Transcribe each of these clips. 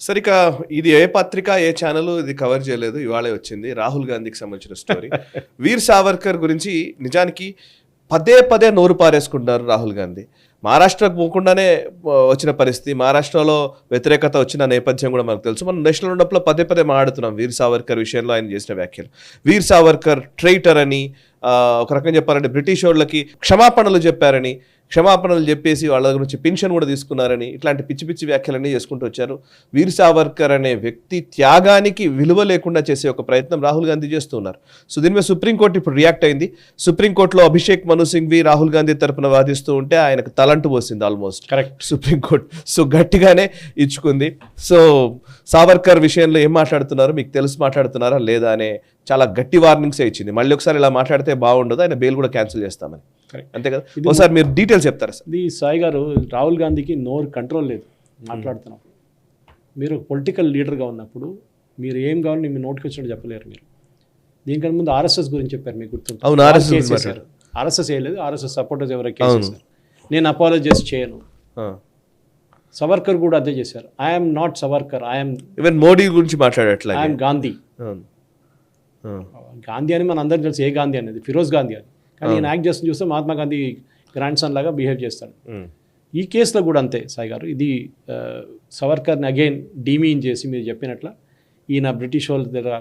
సరే ఇక ఇది ఏ పత్రిక, ఏ ఛానల్ ఇది కవర్ చేయలేదు. ఇవాళే వచ్చింది రాహుల్ గాంధీకి సంబంధించిన స్టోరీ. వీర్ సావర్కర్ గురించి నిజానికి పదే పదే నోరు పారేసుకుంటున్నారు రాహుల్ గాంధీ. మహారాష్ట్రకు పోకుండానే వచ్చిన పరిస్థితి, మహారాష్ట్రలో వ్యతిరేకత వచ్చిన నేపథ్యం కూడా మనకు తెలుసు. మనం నేషనల్ ఉన్నప్పుడు పదే పదే మాట్లాడుతున్నాం వీర్ సావర్కర్ విషయంలో ఆయన చేసిన వ్యాఖ్యలు. వీర్ సావర్కర్ ట్రైటర్ అని, ఒక రకంగా చెప్పాలంటే బ్రిటిష్ వాళ్ళకి క్షమాపణలు చెప్పారని, క్షమాపణలు చెప్పేసి వాళ్ళ గురించి పెన్షన్ కూడా తీసుకున్నారని, ఇట్లాంటి పిచ్చి పిచ్చి వ్యాఖ్యలన్నీ చేసుకుంటూ వచ్చారు. వీర్ సావర్కర్ అనే వ్యక్తి త్యాగానికి విలువ లేకుండా చేసే ఒక ప్రయత్నం రాహుల్ గాంధీ చేస్తున్నారు. సో దీని మీద సుప్రీంకోర్టు ఇప్పుడు రియాక్ట్ అయింది. సుప్రీంకోర్టులో అభిషేక్ మను సింఘ్వి రాహుల్ గాంధీ తరపున వాదిస్తూ ఉంటే ఆయనకు తలంటు పోసింది ఆల్మోస్ట్. కరెక్ట్. సుప్రీంకోర్టు సో గట్టిగానే ఇచ్చుకుంది. సో సావర్కర్ విషయంలో ఏం మాట్లాడుతున్నారు, మీకు తెలిసి మాట్లాడుతున్నారా లేదా అనే చాలా గట్టి వార్నింగ్సే ఇచ్చింది. మళ్ళీ ఒకసారి ఇలా మాట్లాడితే బాగుండదు, ఆయన బెయిల్ కూడా క్యాన్సిల్ చేస్తామని. అంతే కదా. ఒకసారి మీరు డీటెయిల్స్ చెప్తారా సార్? ఇది సాయి గారు, రాహుల్ గాంధీకి నోరు కంట్రోల్ లేదు మాట్లాడుతున్నప్పుడు. మీరు పొలిటికల్ లీడర్గా ఉన్నప్పుడు మీరు ఏం కావాలని మీ నోటికి వచ్చినట్టు చెప్పలేరు. మీరు దీనికన్నా ముందు ఆర్ఎస్ఎస్ గురించి చెప్పారు, మీకు గుర్తుంది. అవును, ఆర్ఎస్ఎస్ వేయలేదు, ఆర్ఎస్ఎస్ సపోర్టర్స్ ఎవరైనా కేసు చేశారు. నేను అపాలజైజ్ చేయను. సవర్కర్ కూడా అదే చేశారు. I'm not Savarkar, I'm even Modi గురించి మాట్లాడట్లా, ఐఎమ్ గాంధీ. గాంధీ అని మన అందరికీ తెలుసు, ఏ గాంధీ అనేది ఫిరోజ్ గాంధీ అని. కానీ ఈయన యాక్ట్ చేస్తున్న చూస్తే మహాత్మా గాంధీ గ్రాండ్ సన్ లాగా బిహేవ్ చేస్తాడు. ఈ కేసులో కూడా అంతే సాయి గారు. ఇది సవర్కర్ని అగైన్ డీమీన్ చేసి మీరు చెప్పినట్ల ఈయన బ్రిటిష్ వాళ్ళ దగ్గర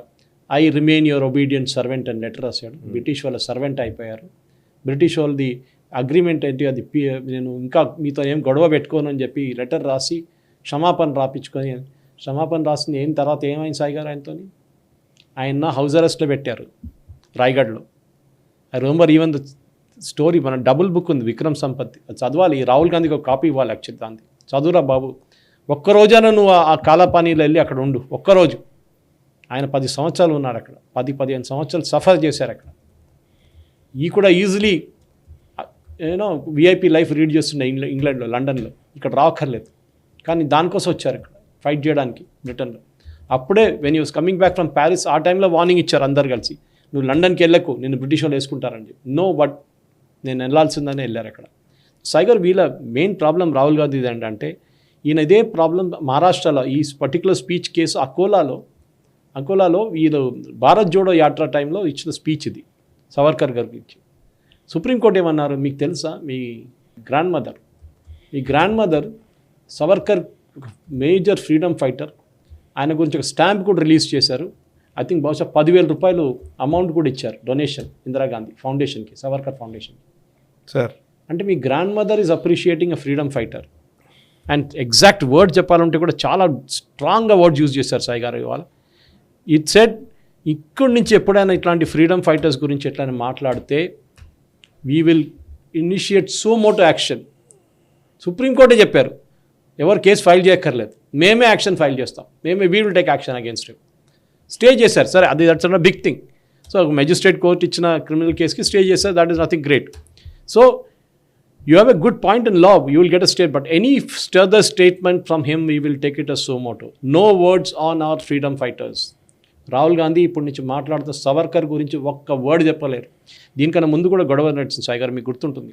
I remain your obedient servant అని లెటర్ రాశాడు. బ్రిటిష్ వాళ్ళ సర్వెంట్ అయిపోయారు. బ్రిటిష్ వాళ్ళది అగ్రిమెంట్ ఏంటి, అది నేను ఇంకా మీతో ఏం గొడవ పెట్టుకోను అని చెప్పి లెటర్ రాసి క్షమాపణ రాపించుకొని, క్షమాపణ రాసింది ఏం తర్వాత ఏమైంది సాయి గారు ఆయనతో? ఆయన హౌస్ అరెస్ట్లో పెట్టారు రాయ్గఢ్లో. I remember even the story. మన డబుల్ బుక్ ఉంది విక్రమ్ సంపత్తి, అది చదవాలి. రాహుల్ గాంధీకి ఒక కాపీ ఇవ్వాలి యాక్చువల్లీ. దాన్ని చదువురా బాబు. ఒక్కరోజైనా నువ్వు ఆ కాలాపానీలో వెళ్ళి అక్కడ ఉండు, ఒక్కరోజు. ఆయన 10 సంవత్సరాలు ఉన్నాడు అక్కడ, 10-15 సంవత్సరాలు సఫర్ చేశారు అక్కడ. ఈ కూడా easily you know VIP life read చేస్తుండే ఇంగ్లాండ్లో, లండన్లో. ఇక్కడ రావక్కర్లేదు, కానీ దానికోసం వచ్చారు ఇక్కడ ఫైట్ చేయడానికి బ్రిటన్లో. అప్పుడే when use coming back from Paris, ఆ టైంలో వార్నింగ్ ఇచ్చారు అందరు కలిసి, నువ్వు లండన్కి వెళ్ళకు, నేను బ్రిటిష్ వాళ్ళు వేసుకుంటారని చెప్పి. నో, బట్ నేను వెళ్ళాల్సిందని వెళ్ళారు అక్కడ. సైగర్ వీళ్ళ మెయిన్ ప్రాబ్లం రాహుల్ గాంధీ ఏంటంటే, ఈయన ఇదే ప్రాబ్లం మహారాష్ట్రలో ఈ పర్టికులర్ స్పీచ్ కేసు అకోలాలో వీళ్ళు భారత్ జోడో యాత్ర టైంలో ఇచ్చిన స్పీచ్ ఇది సవర్కర్ గారికి ఇచ్చి. సుప్రీంకోర్టు ఏమన్నారు మీకు తెలుసా? మీ grandmother Savarkar major freedom fighter, ఆయన గురించి ఒక స్టాంప్ కూడా రిలీజ్ చేశారు. ఐ థింక్ బహుశా 10,000 రూపాయలు అమౌంట్ కూడా ఇచ్చారు డొనేషన్ ఇందిరాగాంధీ ఫౌండేషన్కి, సవర్కర్ ఫౌండేషన్కి. సార్ అంటే మీ grandmother is appreciating a freedom fighter. And exact word చెప్పాలంటే కూడా చాలా స్ట్రాంగ్గా వర్డ్స్ యూజ్ చేశారు సాయి గారు ఇవాళ. ఇట్ సెడ్, ఇక్కడి నుంచి ఎప్పుడైనా ఇట్లాంటి ఫ్రీడమ్ ఫైటర్స్ గురించి ఎట్లయినా మాట్లాడితే we will initiate suo motu action. సుప్రీంకోర్టే చెప్పారు, ఎవరు కేసు ఫైల్ చేయక్కర్లేదు, మేమే యాక్షన్ ఫైల్ చేస్తాం, we will take action against you. Stay చేశారు. సరే, అది that's a big thing. So magistrate court ఇచ్చిన క్రిమినల్ కేసుకి స్టే చేశారు, that is nothing great. So you have a good point in law, you will get a stay, but any further statement from him we will take it us so motu. No words on our freedom fighters. Rahul Gandhi ఇప్పటి నుంచి మాట్లాడుతూ సవర్కర్ గురించి ఒక్క word చెప్పలేరు. దీనికన్నా ముందు కూడా గొడవ నడిచింది సాయి గారు, మీకు గుర్తుంటుంది.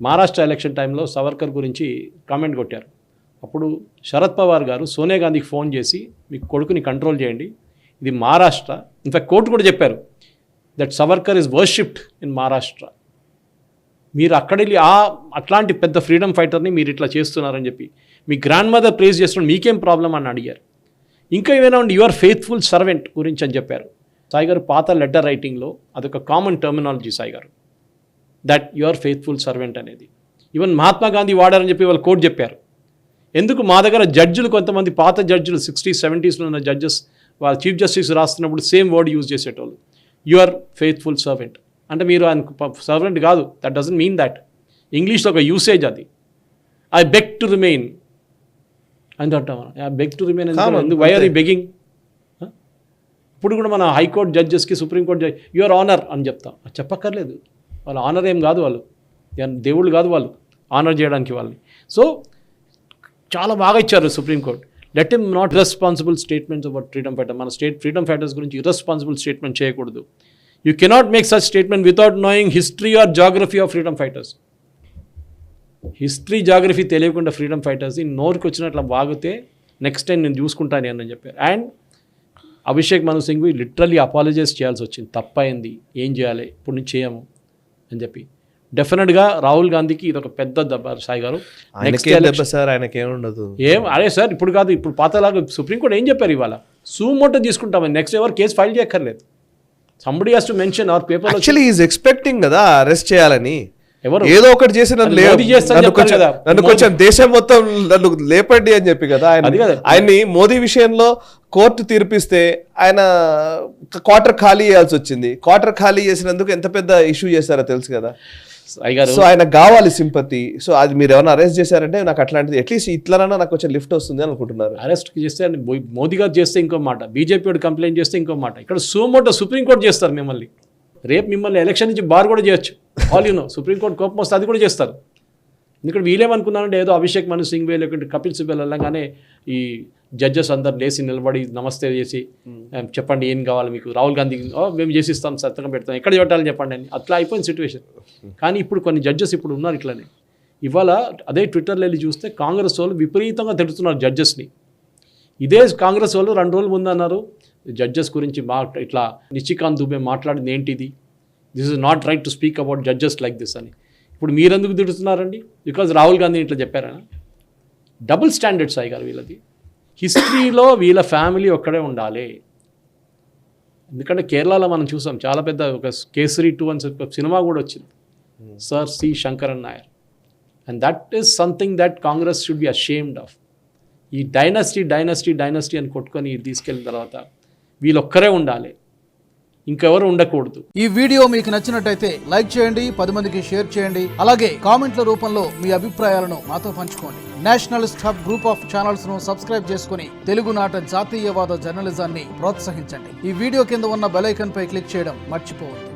మహారాష్ట్ర ఎలక్షన్ టైంలో సవర్కర్ గురించి కామెంట్ కొట్టారు. అప్పుడు శరద్ పవార్ గారు సోనియా గాంధీకి ఫోన్ చేసి, మీ కొడుకుని కంట్రోల్ చేయండి, ఇది మహారాష్ట్ర. ఇన్ఫాక్ట్ కోర్టు కూడా చెప్పారు that Savarkar is worshipped in Maharashtra. మీరు అక్కడ వెళ్ళి అట్లాంటి పెద్ద ఫ్రీడమ్ ఫైటర్ని మీరు ఇట్లా చేస్తున్నారని చెప్పి మీ గ్రాండ్ మదర్ ప్రేజ్ చేస్తున్నారు, మీకేం ప్రాబ్లం అని అడిగారు. ఇంకా ఏమైనా ఉండి యువర్ ఫెయిత్ఫుల్ సర్వెంట్ గురించి అని చెప్పారు. సాయి గారు పాత లెటర్ రైటింగ్లో అదొక కామన్ టర్మినాలజీ సాయి గారు, దట్ యువర్ ఫెయిత్ఫుల్ సర్వెంట్ అనేది. ఈవెన్ మహాత్మా గాంధీ వాడారని చెప్పి వాళ్ళు కోర్టు చెప్పారు. ఎందుకు మా దగ్గర జడ్జిలు, కొంతమంది పాత జడ్జిలు 60s, 70sలో ఉన్న జడ్జెస్ వాళ్ళ చీఫ్ జస్టిస్ రాస్తున్నప్పుడు సేమ్ వర్డ్ యూజ్ చేసేటోళ్ళు, యువర్ ఫెయిత్ఫుల్ సర్వెంట్. అంటే మీరు ఆయన సర్వెంట్ కాదు, దట్ డజంట్ మీన్ దట్. ఇంగ్లీష్లో ఒక యూసేజ్ అది. ఐ బెగ్ టు రిమైన్ అని అంటాం. I beg to remain, why are you begging? ఇప్పుడు కూడా మన హైకోర్టు జడ్జెస్కి, సుప్రీంకోర్టు జడ్జి యువర్ ఆనర్ అని చెప్తాం. చెప్పక్కర్లేదు, వాళ్ళ ఆనర్ ఏం కాదు, వాళ్ళు దేవుళ్ళు కాదు, వాళ్ళు ఆనర్ చేయడానికి వాళ్ళని. సో చాలా బాగా ఇచ్చారు supreme court. Let him not irresponsible statements about freedom fighter. మన ఫ్రీడమ్ ఫైటర్స్ గురించి ఇర్రెస్పాన్సిబుల్ స్టేట్మెంట్ చేయకూడదు. You cannot make such statement without knowing history or geography of freedom fighters. History geography తెలియకుండా ఫ్రీడమ్ ఫైటర్స్ నోరుకి వచ్చినట్లు వాగితే నెక్స్ట్ టైం నేను చూసుకుంటాను అని చెప్పారు. And Abhishek Manu Singhvi literally apologize చేయాల్సి వచ్చింది, తప్పైంది, ఏం చేయాలి, ఇప్పుడు నుంచి చేయము అని చెప్పి. డెఫినెట్గా రాహుల్ గాంధీకి ఇది ఒక పెద్ద దెబ్బ సాయి గారు. సార్ ఆయనకేముండదు అదే సార్, ఇప్పుడు కాదు, ఇప్పుడు పాతలాగా సుప్రీంకోర్టు ఏం చెప్పారు ఇవాళ, సుమోటో తీసుకుంటామని, నెక్స్ట్ ఎవరు కేసు ఫైల్ చేయక్కర్లేదు. Somebody has to mention our paper. Actually is expecting కదా అరెస్ట్ చేయాలని, ఎవరు ఏదో ఒకటి చేసి నన్ను కొంచెం దేశం మొత్తం నన్ను లేపండి అని చెప్పి కదా ఆయన్ని మోదీ విషయంలో కోర్టు తీర్పిస్తే ఆయన క్వార్టర్ ఖాళీ చేయాల్సి వచ్చింది. క్వార్టర్ ఖాళీ చేసినందుకు ఎంత పెద్ద ఇష్యూ చేస్తారో తెలుసు కదా. సో ఆయన కావాలి సింపతి. సో అది మీరు ఏమైనా అరెస్ట్ చేశారంటే నాకు అట్లాంటిది అట్లీస్ట్ ఇట్లనన్నా నాకు కొంచెం లిఫ్ట్ వస్తుంది అనుకుంటున్నారు. అరెస్ట్ చేస్తే మోదీ గారు చేస్తే ఇంకో మాట, బీజేపీ వాడు కంప్లైంట్ చేస్తే ఇంకో మాట, ఇక్కడ సుమోటో సుప్రీంకోర్టు చేస్తారు మిమ్మల్ని. రేపు మిమ్మల్ని ఎలక్షన్ నుంచి బార్ కూడా చేయొచ్చు. ఆల్ యూనో సుప్రీంకోర్టు కోపం వస్తే అది కూడా చేస్తారు. ఎందుకంటే వీళ్ళేమనుకున్నారంటే ఏదో అభిషేక్ మను సింఘ్వి లేకుంటే కపిల్ సిబల్ వెళ్ళగానే ఈ జడ్జెస్ అందరు లేచి నిలబడి నమస్తే చేసి చెప్పండి ఏం కావాలి మీకు, రాహుల్ గాంధీ మేము చేసిస్తాం, సంతకం పెడతాం, ఎక్కడ పెట్టాలని చెప్పండి అని, అట్లా అయిపోయింది సిచ్యువేషన్. కానీ ఇప్పుడు కొన్ని జడ్జెస్ ఇప్పుడు ఉన్నారు ఇట్లానే. ఇవాళ అదే ట్విట్టర్లో వెళ్ళి చూస్తే కాంగ్రెస్ వాళ్ళు విపరీతంగా తిడుతున్నారు జడ్జెస్ని. ఇదే కాంగ్రెస్ వాళ్ళు 2 రోజుల ముందు అన్నారు జడ్జెస్ గురించి ఇట్లా నిశికాంత్ దుబే మాట్లాడింది ఏంటిది, this is not right to speak about judges like this అని. ఇప్పుడు మీరెందుకు తిడుతున్నారండి? బికాజ్ రాహుల్ గాంధీ ఇట్లా చెప్పారనా? డబుల్ స్టాండర్డ్ సాయి గారు వీళ్ళది. హిస్టరీలో వీళ్ళ ఫ్యామిలీ ఒక్కడే ఉండాలి. ఎందుకంటే కేరళలో మనం చూసాం చాలా పెద్ద ఒక కేసరి 2 అని చెప్పి సినిమా కూడా వచ్చింది, sir C Sankaran Nair. And that is something that Congress should be ashamed of. ఈ డైనస్టీ అని కొట్టుకొని తీసుకెళ్ళిన తర్వాత వీళ్ళొక్కరే ఉండాలి, ఇంకెవరు ఉండకూడదు. ఈ వీడియో మీకు నచ్చినట్టయితే లైక్ చేయండి, 10 మందికి షేర్ చేయండి. అలాగే కామెంట్ల రూపంలో మీ అభిప్రాయాలను మాతో పంచుకోండి. Nationalist hub group of channels ను సబ్స్క్రైబ్ చేసుకుని తెలుగునాట జాతీయవాద జర్నలిజాన్ని ప్రోత్సహించండి. ఈ వీడియో కింద ఉన్న బెల్ ఐకాన్ పై క్లిక్ చేయడం మర్చిపోవద్దు.